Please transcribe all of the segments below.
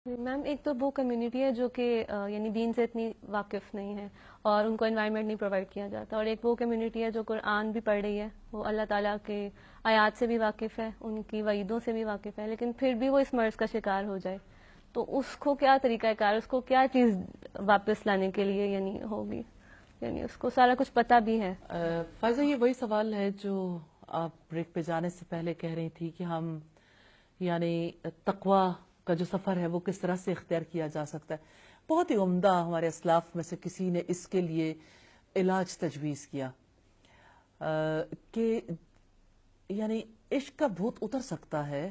میم ایک تو وہ کمیونٹی ہے جو کہ یعنی دین سے اتنی واقف نہیں ہے اور ان کو انوائرمنٹ نہیں پرووائڈ کیا جاتا، اور ایک وہ کمیونٹی ہے جو قرآن بھی پڑھ رہی ہے، وہ اللہ تعالیٰ کے آیات سے بھی واقف ہے، ان کی وعیدوں سے بھی واقف ہے، لیکن پھر بھی وہ اس مرض کا شکار ہو جائے تو اس کو کیا طریقہ کار، اس کو کیا چیز واپس لانے کے لیے یعنی ہوگی، یعنی اس کو سارا کچھ پتہ بھی ہے؟ فائزہ، یہ وہی سوال ہے جو آپ بریک پہ جانے سے پہلے کہہ رہی تھی کہ ہم یعنی تقوی کا جو سفر ہے وہ کس طرح سے اختیار کیا جا سکتا ہے. بہت ہی عمدہ ہمارے اسلاف میں سے کسی نے اس کے لیے علاج تجویز کیا کہ یعنی عشق کا بھوت اتر سکتا ہے.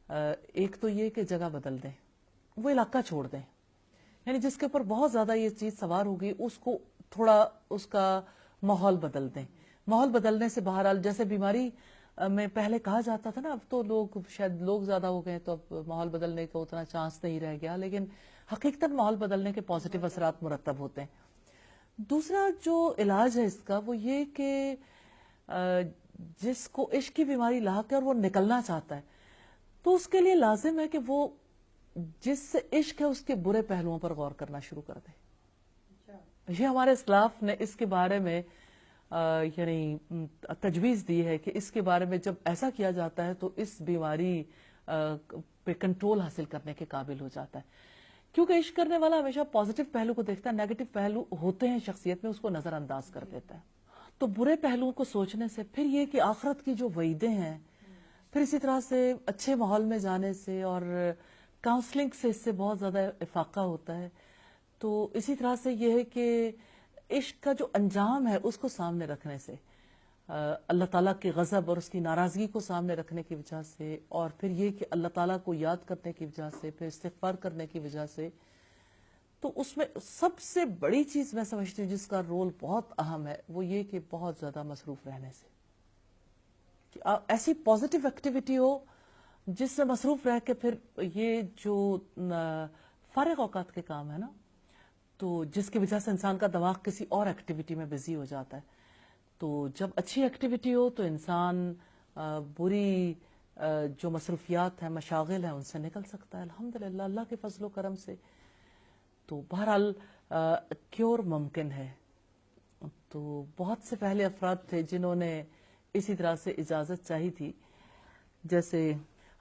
ایک تو یہ کہ جگہ بدل دیں، وہ علاقہ چھوڑ دیں، یعنی جس کے اوپر بہت زیادہ یہ چیز سوار ہوگی اس کو تھوڑا اس کا ماحول بدل دیں. ماحول بدلنے سے بہرحال جیسے بیماری میں پہلے کہا جاتا تھا نا، اب تو لوگ شاید لوگ زیادہ ہو گئے تو اب ماحول بدلنے کا اتنا چانس نہیں رہ گیا، لیکن حقیقتاً ماحول بدلنے کے پازیٹیو اثرات مرتب ہوتے ہیں. دوسرا جو علاج ہے اس کا وہ یہ کہ جس کو عشق کی بیماری لاحق ہے اور وہ نکلنا چاہتا ہے تو اس کے لیے لازم ہے کہ وہ جس سے عشق ہے اس کے برے پہلوؤں پر غور کرنا شروع کر دے. یہ ہمارے اسلاف نے اس کے بارے میں یعنی تجویز دی ہے کہ اس کے بارے میں جب ایسا کیا جاتا ہے تو اس بیماری پہ کنٹرول حاصل کرنے کے قابل ہو جاتا ہے. کیونکہ عشق کرنے والا ہمیشہ پازیٹیو پہلو کو دیکھتا ہے، نیگیٹو پہلو ہوتے ہیں شخصیت میں اس کو نظر انداز کر دیتا ہے. تو برے پہلوؤں کو سوچنے سے پھر یہ کہ آخرت کی جو وعیدیں ہیں، پھر اسی طرح سے اچھے ماحول میں جانے سے اور کاؤنسلنگ سے اس سے بہت زیادہ افاقہ ہوتا ہے. تو اسی طرح سے یہ ہے کہ عشق کا جو انجام ہے اس کو سامنے رکھنے سے، اللہ تعالیٰ کے غضب اور اس کی ناراضگی کو سامنے رکھنے کی وجہ سے، اور پھر یہ کہ اللہ تعالیٰ کو یاد کرنے کی وجہ سے، پھر استغفار کرنے کی وجہ سے، تو اس میں سب سے بڑی چیز میں سمجھتی ہوں جس کا رول بہت اہم ہے وہ یہ کہ بہت زیادہ مصروف رہنے سے، کہ ایسی پازیٹیو ایکٹیویٹی ہو جس سے مصروف رہ کے پھر یہ جو فارغ اوقات کے کام ہے نا، تو جس کی وجہ سے انسان کا دماغ کسی اور ایکٹیویٹی میں بزی ہو جاتا ہے. تو جب اچھی ایکٹیویٹی ہو تو انسان بری جو مصروفیات ہیں، مشاغل ہیں، ان سے نکل سکتا ہے الحمدللہ اللہ کے فضل و کرم سے. تو بہرحال کیور ممکن ہے. تو بہت سے پہلے افراد تھے جنہوں نے اسی طرح سے اجازت چاہی تھی. جیسے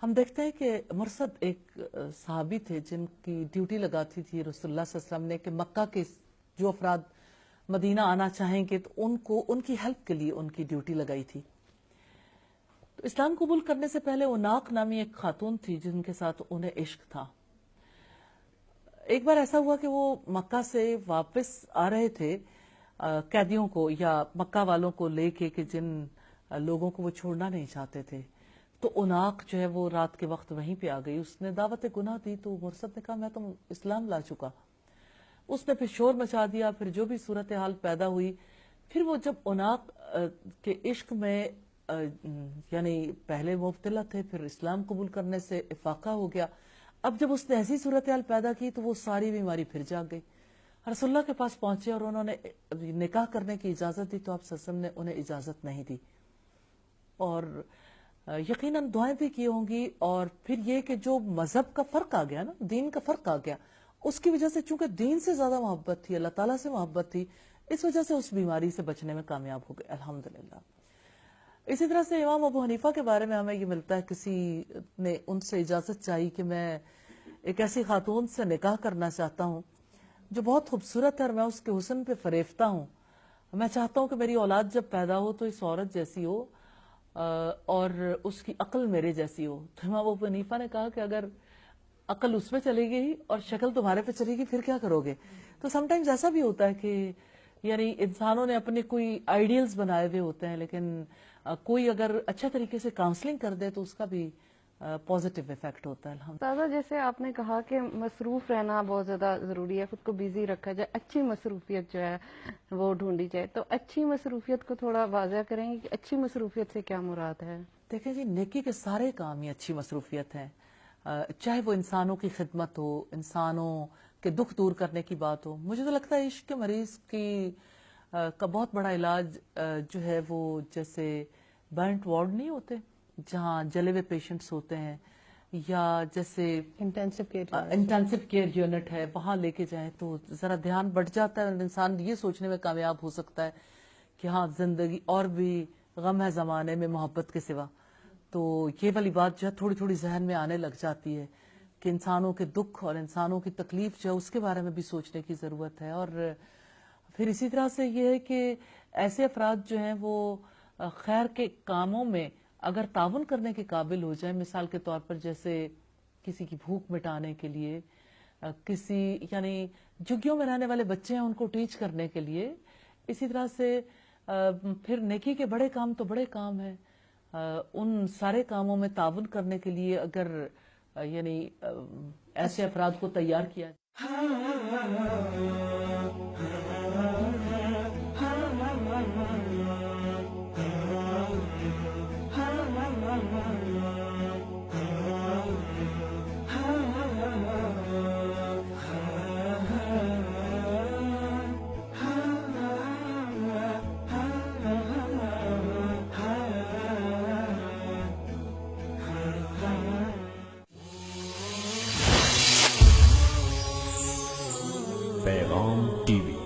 ہم دیکھتے ہیں کہ مرثد ایک صحابی تھے جن کی ڈیوٹی لگاتی تھی رسول اللہ صلی اللہ علیہ وسلم نے کہ مکہ کے جو افراد مدینہ آنا چاہیں گے تو ان کو ان کی ہیلپ کے لیے ان کی ڈیوٹی لگائی تھی. تو اسلام قبول کرنے سے پہلے اناق نامی ایک خاتون تھی جن کے ساتھ انہیں عشق تھا. ایک بار ایسا ہوا کہ وہ مکہ سے واپس آ رہے تھے قیدیوں کو یا مکہ والوں کو لے کے کہ جن لوگوں کو وہ چھوڑنا نہیں چاہتے تھے. تو اناق جو ہے وہ رات کے وقت وہیں پہ آ گئی. اس نے دعوت گناہ دی تو مرثد نے کہا میں تو اسلام لا چکا. اس نے پھر شور مچا دیا، پھر جو بھی صورتحال پیدا ہوئی، پھر وہ جب اناق کے عشق میں یعنی پہلے مبتلا تھے، پھر اسلام قبول کرنے سے افاقہ ہو گیا. اب جب اس نے ایسی صورتحال پیدا کی تو وہ ساری بیماری پھر جاگ گئی. رسول اللہ کے پاس پہنچے اور انہوں نے نکاح کرنے کی اجازت دی تو آپ صلی اللہ علیہ وسلم نے انہیں اجازت نہیں دی، اور یقیناً دعائیں بھی کی ہوں گی. اور پھر یہ کہ جو مذہب کا فرق آ گیا نا، دین کا فرق آ گیا، اس کی وجہ سے چونکہ دین سے زیادہ محبت تھی، اللہ تعالیٰ سے محبت تھی، اس وجہ سے اس بیماری سے بچنے میں کامیاب ہو گئے الحمدللہ. اسی طرح سے امام ابو حنیفہ کے بارے میں ہمیں یہ ملتا ہے کسی نے ان سے اجازت چاہی کہ میں ایک ایسی خاتون سے نکاح کرنا چاہتا ہوں جو بہت خوبصورت ہے اور میں اس کے حسن پہ فریفتہ ہوں. میں چاہتا ہوں کہ میری اولاد جب پیدا ہو تو اس عورت جیسی ہو اور اس کی عقل میرے جیسی ہو. تو امام ابو حنیفہ نے کہا کہ اگر عقل اس میں چلے گی اور شکل تمہارے پہ چلے گی پھر کیا کرو گے؟ تو سم ٹائمز ایسا بھی ہوتا ہے کہ یعنی انسانوں نے اپنے کوئی آئیڈیلز بنائے ہوئے ہوتے ہیں، لیکن کوئی اگر اچھے طریقے سے کاؤنسلنگ کر دے تو اس کا بھی پازیٹیو افیکٹ ہوتا ہے الحمد. سادہ جیسے آپ نے کہا کہ مصروف رہنا بہت زیادہ ضروری ہے، خود کو بیزی رکھا جائے، اچھی مصروفیت جو ہے وہ ڈھونڈی جائے. تو اچھی مصروفیت کو تھوڑا واضح کریں گے کہ اچھی مصروفیت سے کیا مراد ہے؟ دیکھیں جی، نیکی کے سارے کام ہی اچھی مصروفیت ہیں، چاہے وہ انسانوں کی خدمت ہو، انسانوں کے دکھ دور کرنے کی بات ہو. مجھے تو لگتا ہے عشق کے مریض کی کا بہت بڑا علاج جو ہے وہ جیسے برنٹ وارڈ نہیں ہوتے جہاں جلے ہوئے پیشنٹس ہوتے ہیں، یا جیسے intensive care intensive care unit ہے وہاں لے کے جائیں تو ذرا دھیان بڑھ جاتا ہے اور انسان یہ سوچنے میں کامیاب ہو سکتا ہے کہ ہاں زندگی اور بھی غم ہے زمانے میں محبت کے سوا. تو یہ والی بات جو ہے تھوڑی تھوڑی ذہن میں آنے لگ جاتی ہے کہ انسانوں کے دکھ اور انسانوں کی تکلیف جو ہے اس کے بارے میں بھی سوچنے کی ضرورت ہے. اور پھر اسی طرح سے یہ ہے کہ ایسے افراد جو ہیں وہ خیر کے کاموں میں اگر تعاون کرنے کے قابل ہو جائیں، مثال کے طور پر جیسے کسی کی بھوک مٹانے کے لیے، کسی یعنی جھگیوں میں رہنے والے بچے ہیں ان کو ٹیچ کرنے کے لیے، اسی طرح سے پھر نیکی کے بڑے کام تو بڑے کام ہیں، ان سارے کاموں میں تعاون کرنے کے لیے اگر یعنی ایسے افراد کو تیار کیا پیغام ٹی وی